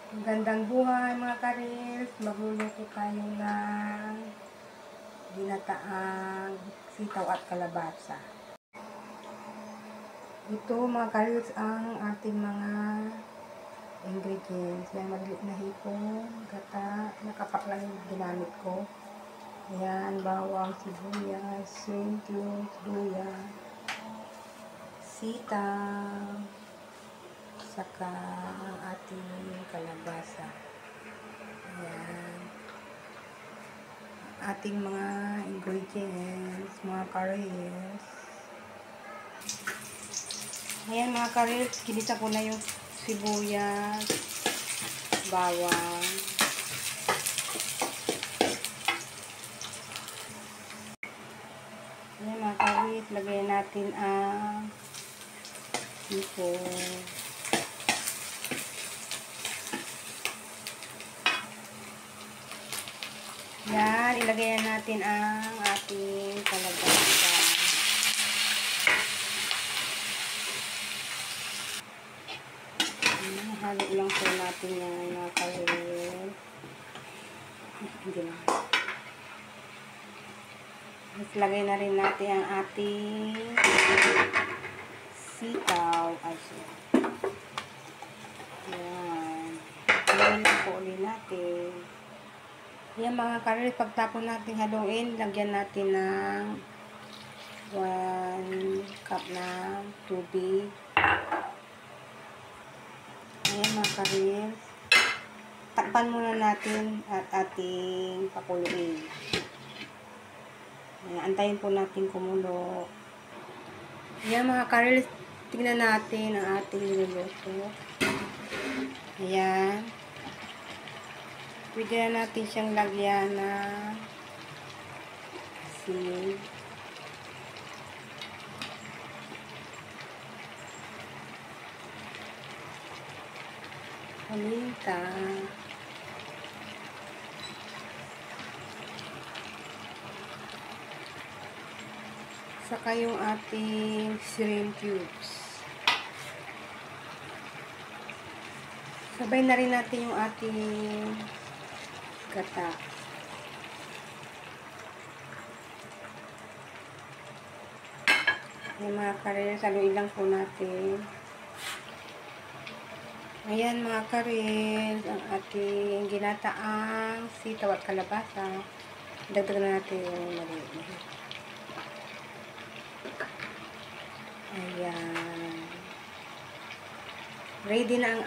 Magandang buhay mga karils. Magluluto tayo ng ginataang sitaw at kalabasa. Ito mga karils ang ating mga ingredients. Yan, maliit na hipon, gata, nakapak lang yung ginamit ko. Ayan, bawang, sibuyas, shrimp cubes, luya, sitaw, saka ang ating kalabasa. Ayan. Ating mga ingredients, mga karils. Ayan mga karils, ginisa ko na yung sibuyas, bawang. Ayan mga karils, lagyan natin ang hipon. Yan, ilagay natin ang ating kalabasa. Halo lang po natin yan mga kalawin. Hindi na. Lagay na rin natin ang ating sitaw. Yan. Haluin lang po ulit natin. Yan mga karil, pagtapon natin haluin, lagyan natin ng 1 cup ng tubig. Ayan mga karil. Takpan muna natin at ating pakuluin. Ayan, antayin po natin kumulo. Ayan mga karil, tingnan natin ang ating niluluto. Ayan. Pwede na natin siyang lagyan ng asin. Paminta. Saka yung ating shrimp cubes. Sabay na rin natin yung ating gata. Ayan mga karils, haluin lang po natin. Ayan mga karils, ang ating ginataang sitaw at kalabasa. Dagdagan na natin yung maliit. Ayan. Ready na ang